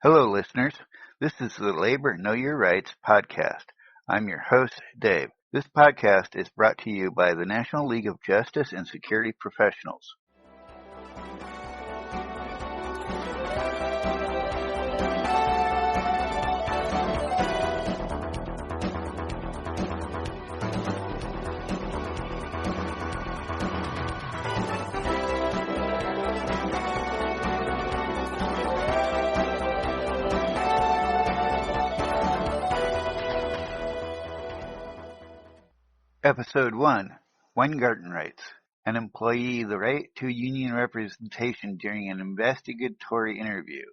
Hello, listeners. This is the Labor Know Your Rights podcast. I'm your host, Dave. This podcast is brought to you by the National League of Justice and Security Professionals. Episode 1, Weingarten Rights. An employee the right to union representation during an investigatory interview.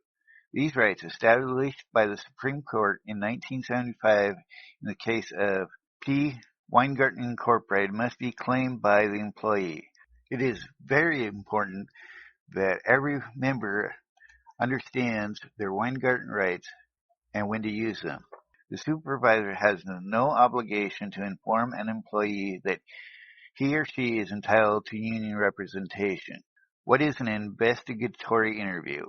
These rights, established by the Supreme Court in 1975 in the case of P. Weingarten Incorporated, must be claimed by the employee. It is very important that every member understands their Weingarten rights and when to use them. The supervisor has no obligation to inform an employee that he or she is entitled to union representation. What is an investigatory interview?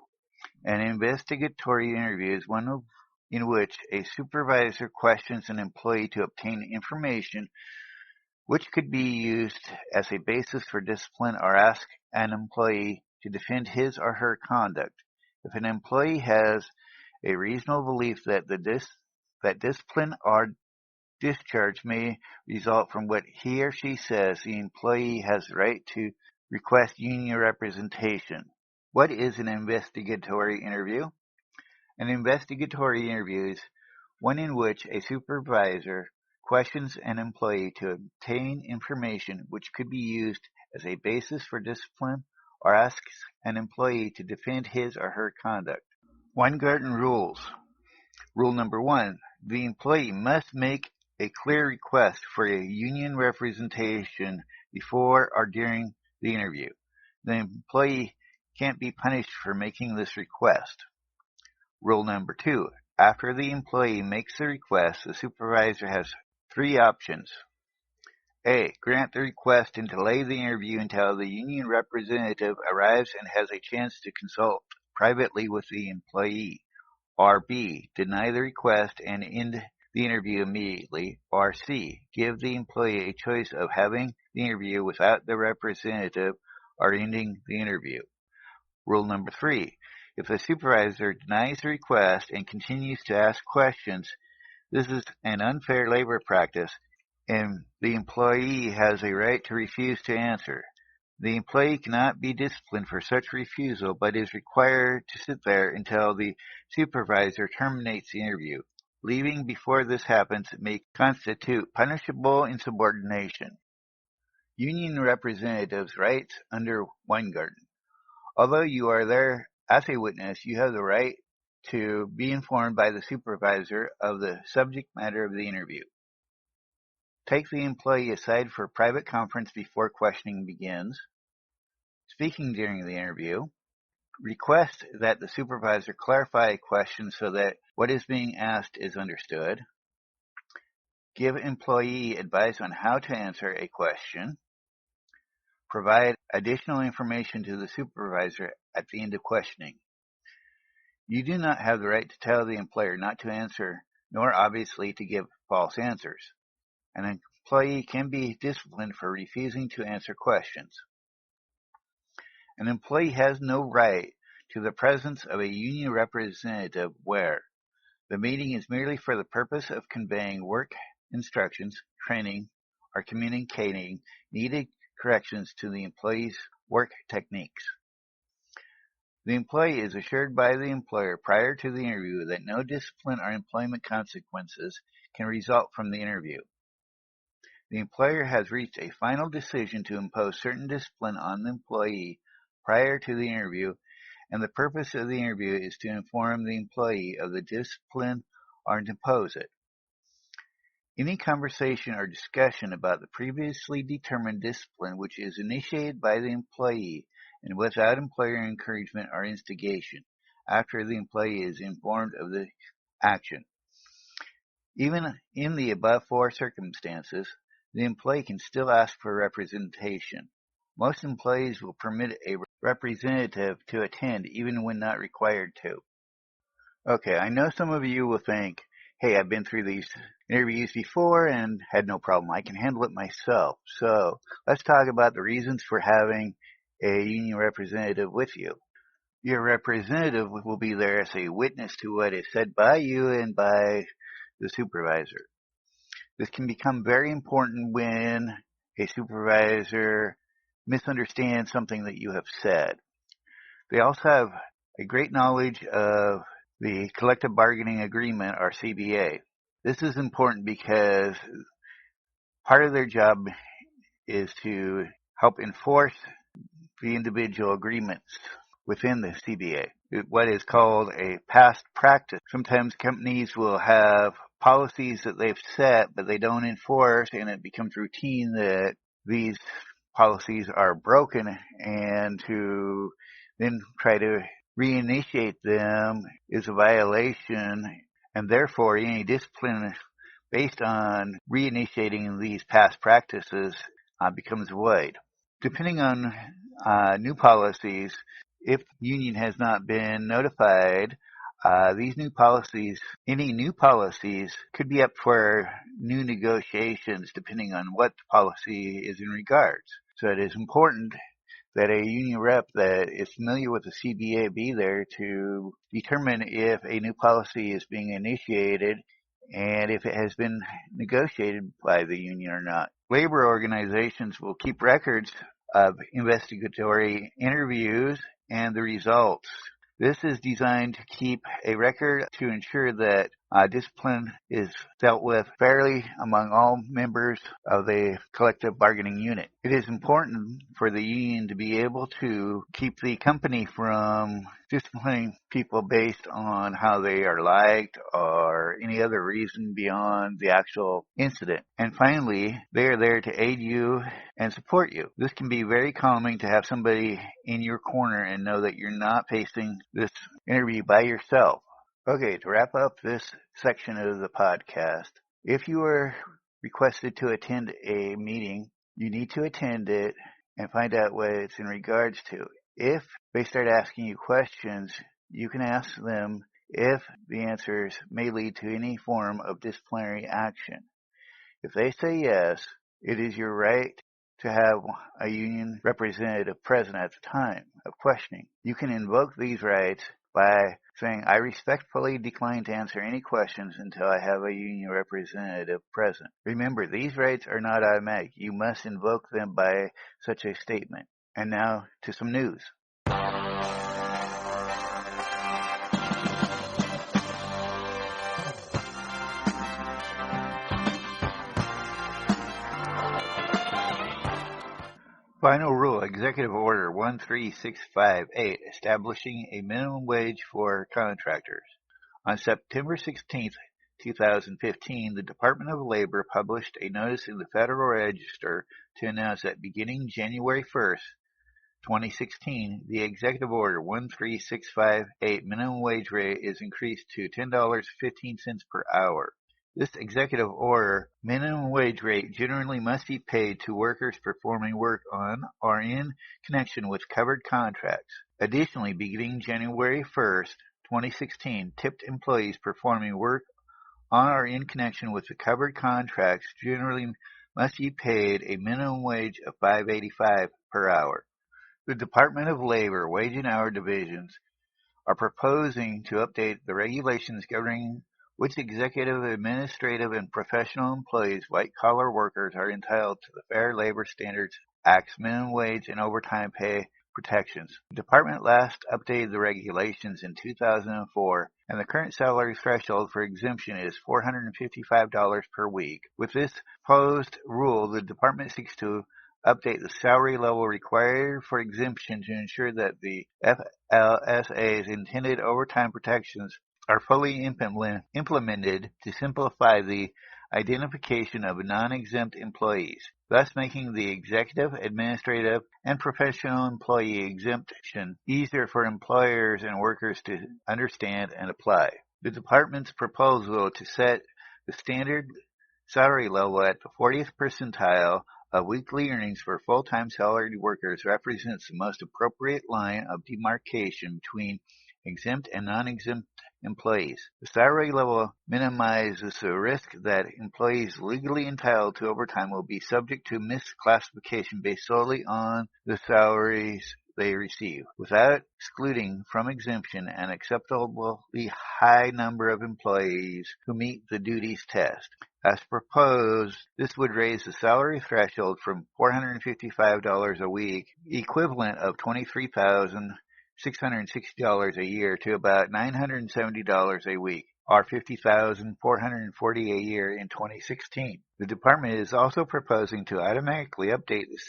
An investigatory interview is one in which a supervisor questions an employee to obtain information which could be used as a basis for discipline or ask an employee to defend his or her conduct. If an employee has a reasonable belief that discipline or discharge may result from what he or she says, the employee has the right to request union representation. What is an investigatory interview? An investigatory interview is one in which a supervisor questions an employee to obtain information which could be used as a basis for discipline or asks an employee to defend his or her conduct. Weingarten rules. Rule number 1. The employee must make a clear request for a union representation before or during the interview. The employee can't be punished for making this request. Rule number 2. After the employee makes the request, the supervisor has 3 options. A. Grant the request and delay the interview until the union representative arrives and has a chance to consult privately with the employee. Or B. Deny the request and end the interview immediately. Or C. Give the employee a choice of having the interview without the representative or ending the interview. Rule number 3. If the supervisor denies the request and continues to ask questions, this is an unfair labor practice and the employee has a right to refuse to answer. The employee cannot be disciplined for such refusal, but is required to sit there until the supervisor terminates the interview. Leaving before this happens may constitute punishable insubordination. Union representatives' rights under Weingarten. Although you are there as a witness, you have the right to be informed by the supervisor of the subject matter of the interview. Take the employee aside for a private conference before questioning begins. Speaking during the interview. Request that the supervisor clarify a question so that what is being asked is understood. Give employee advice on how to answer a question. Provide additional information to the supervisor at the end of questioning. You do not have the right to tell the employer not to answer, nor obviously to give false answers. An employee can be disciplined for refusing to answer questions. An employee has no right to the presence of a union representative where the meeting is merely for the purpose of conveying work instructions, training, or communicating needed corrections to the employee's work techniques. The employee is assured by the employer prior to the interview that no discipline or employment consequences can result from the interview. The employer has reached a final decision to impose certain discipline on the employee prior to the interview, and the purpose of the interview is to inform the employee of the discipline or to impose it. Any conversation or discussion about the previously determined discipline which is initiated by the employee and without employer encouragement or instigation after the employee is informed of the action. Even in the above 4 circumstances, the employee can still ask for representation. Most employees will permit a representative to attend even when not required to. Okay, I know some of you will think, hey, I've been through these interviews before and had no problem. I can handle it myself. So let's talk about the reasons for having a union representative with you. Your representative will be there as a witness to what is said by you and by the supervisor. This can become very important when a supervisor misunderstands something that you have said. They also have a great knowledge of the collective bargaining agreement, or CBA. This is important because part of their job is to help enforce the individual agreements within the CBA, what is called a past practice. Sometimes companies will have policies that they've set, but they don't enforce, and it becomes routine that these policies are broken, and to then try to reinitiate them is a violation, and therefore any discipline based on reinitiating these past practices becomes void. Depending on new policies, if union has not been notified, any new policies could be up for new negotiations depending on what the policy is in regards. So it is important that a union rep that is familiar with the CBA be there to determine if a new policy is being initiated and if it has been negotiated by the union or not. Labor organizations will keep records of investigatory interviews and the results. This is designed to keep a record to ensure that discipline is dealt with fairly among all members of the collective bargaining unit. It is important for the union to be able to keep the company from disciplining people based on how they are liked or any other reason beyond the actual incident. And finally, they are there to aid you and support you. This can be very calming to have somebody in your corner and know that you're not facing this interview by yourself. Okay, to wrap up this section of the podcast, if you are requested to attend a meeting, you need to attend it and find out what it's in regards to. If they start asking you questions, you can ask them if the answers may lead to any form of disciplinary action. If they say yes, it is your right to have a union representative present at the time of questioning. You can invoke these rights by saying, I respectfully decline to answer any questions until I have a union representative present. Remember, these rights are not automatic. You must invoke them by such a statement. And now to some news. Final rule, Executive Order 13658, establishing a minimum wage for contractors. On September 16, 2015, the Department of Labor published a notice in the Federal Register to announce that beginning January 1, 2016, the Executive Order 13658 minimum wage rate is increased to $10.15 per hour. This executive order minimum wage rate generally must be paid to workers performing work on or in connection with covered contracts. Additionally, beginning January 1st, 2016, tipped employees performing work on or in connection with the covered contracts generally must be paid a minimum wage of $5.85 per hour. The Department of Labor Wage and Hour Divisions are proposing to update the regulations governing which executive, administrative, and professional employees, white-collar workers, are entitled to the Fair Labor Standards Act's minimum wage and overtime pay protections. The department last updated the regulations in 2004, and the current salary threshold for exemption is $455 per week. With this proposed rule, the department seeks to update the salary level required for exemption to ensure that the FLSA's intended overtime protections are fully implemented to simplify the identification of non-exempt employees, thus making the executive, administrative, and professional employee exemption easier for employers and workers to understand and apply. The department's proposal to set the standard salary level at the 40th percentile of weekly earnings for full-time salaried workers represents the most appropriate line of demarcation between exempt and non-exempt employees. The salary level minimizes the risk that employees legally entitled to overtime will be subject to misclassification based solely on the salaries they receive, without excluding from exemption an acceptably high number of employees who meet the duties test. As proposed, this would raise the salary threshold from $455 a week, equivalent of $23,660 a year, to about $970 a week, or $50,440 a year in 2016. The department is also proposing to automatically update the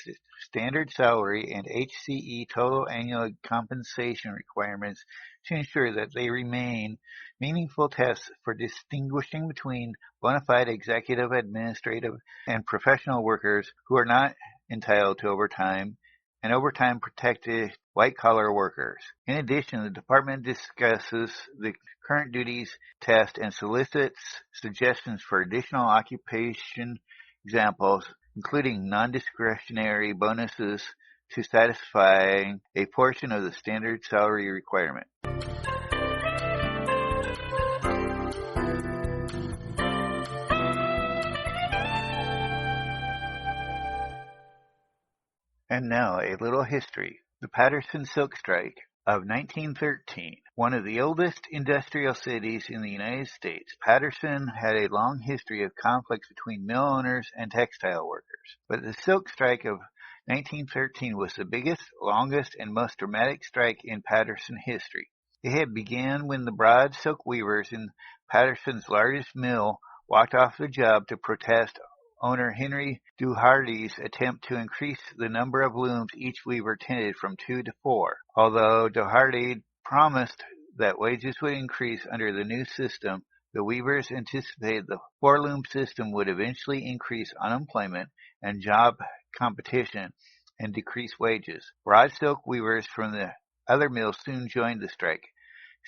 standard salary and HCE total annual compensation requirements to ensure that they remain meaningful tests for distinguishing between bona fide executive, administrative, and professional workers who are not entitled to overtime and overtime protected white-collar workers. In addition, the department discusses the current duties test and solicits suggestions for additional occupation examples, including non-discretionary bonuses to satisfy a portion of the standard salary requirement. And now a little history. The Paterson Silk Strike of 1913, one of the oldest industrial cities in the United States. Paterson had a long history of conflicts between mill owners and textile workers. But the Silk Strike of 1913 was the biggest, longest, and most dramatic strike in Paterson history. It had begun when the broad silk weavers in Paterson's largest mill walked off the job to protest owner Henry Dougherty's attempt to increase the number of looms each weaver tended from 2 to 4. Although Dougherty promised that wages would increase under the new system, the weavers anticipated the 4-loom system would eventually increase unemployment and job competition and decrease wages. Broad silk weavers from the other mills soon joined the strike,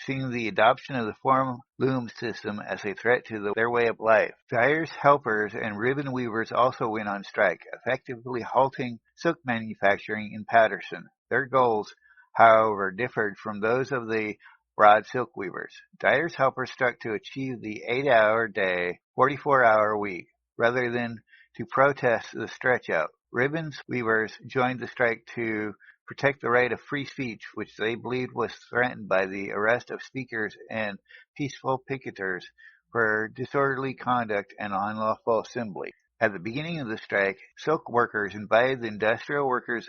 seeing the adoption of the 4-loom system as a threat to their way of life. Dyers, helpers, and ribbon weavers also went on strike, effectively halting silk manufacturing in Paterson. Their goals, however, differed from those of the broad silk weavers. Dyers' helpers struck to achieve the 8-hour day, 44-hour week, rather than to protest the stretch-out. Ribbons weavers joined the strike to protect the right of free speech, which they believed was threatened by the arrest of speakers and peaceful picketers for disorderly conduct and unlawful assembly. At the beginning of the strike, silk workers invited the Industrial Workers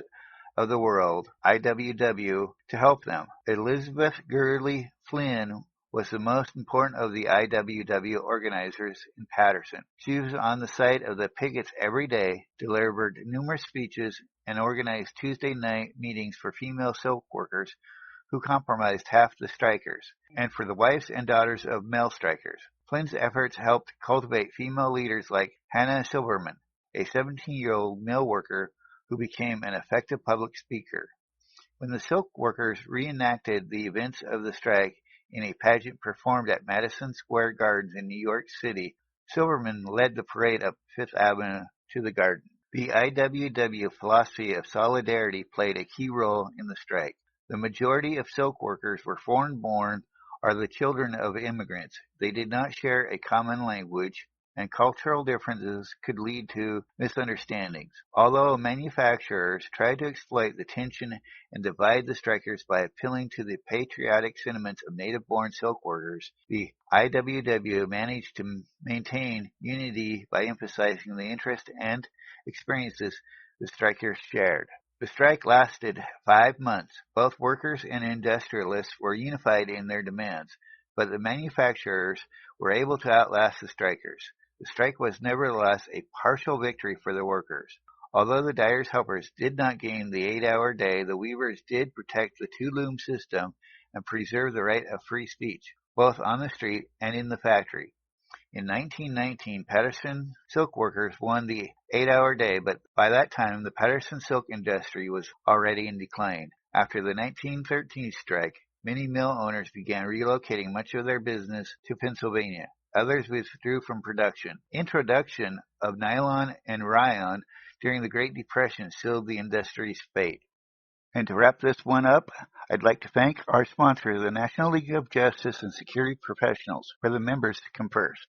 of the World, IWW, to help them. Elizabeth Gurley Flynn was the most important of the IWW organizers in Paterson. She was on the site of the pickets every day, delivered numerous speeches, and organized Tuesday night meetings for female silk workers who comprised half the strikers, and for the wives and daughters of male strikers. Flynn's efforts helped cultivate female leaders like Hannah Silverman, a 17-year-old mill worker who became an effective public speaker. When the silk workers reenacted the events of the strike in a pageant performed at Madison Square Gardens in New York City, Silverman led the parade up Fifth Avenue to the garden. The IWW philosophy of solidarity played a key role in the strike. The majority of silk workers were foreign-born or the children of immigrants. They did not share a common language, and cultural differences could lead to misunderstandings. Although manufacturers tried to exploit the tension and divide the strikers by appealing to the patriotic sentiments of native-born silk workers, the IWW managed to maintain unity by emphasizing the interests and experiences the strikers shared. The strike lasted 5 months. Both workers and industrialists were unified in their demands, but the manufacturers were able to outlast the strikers. The strike was nevertheless a partial victory for the workers. Although the dyers' helpers did not gain the 8-hour day, the weavers did protect the 2-loom system and preserve the right of free speech, both on the street and in the factory. In 1919, Paterson silk workers won the 8-hour day, but by that time the Paterson silk industry was already in decline. After the 1913 strike, many mill owners began relocating much of their business to Pennsylvania. Others withdrew from production. Introduction of nylon and rayon during the Great Depression sealed the industry's fate. And to wrap this one up, I'd like to thank our sponsor, the National League of Justice and Security Professionals, for the members to come first.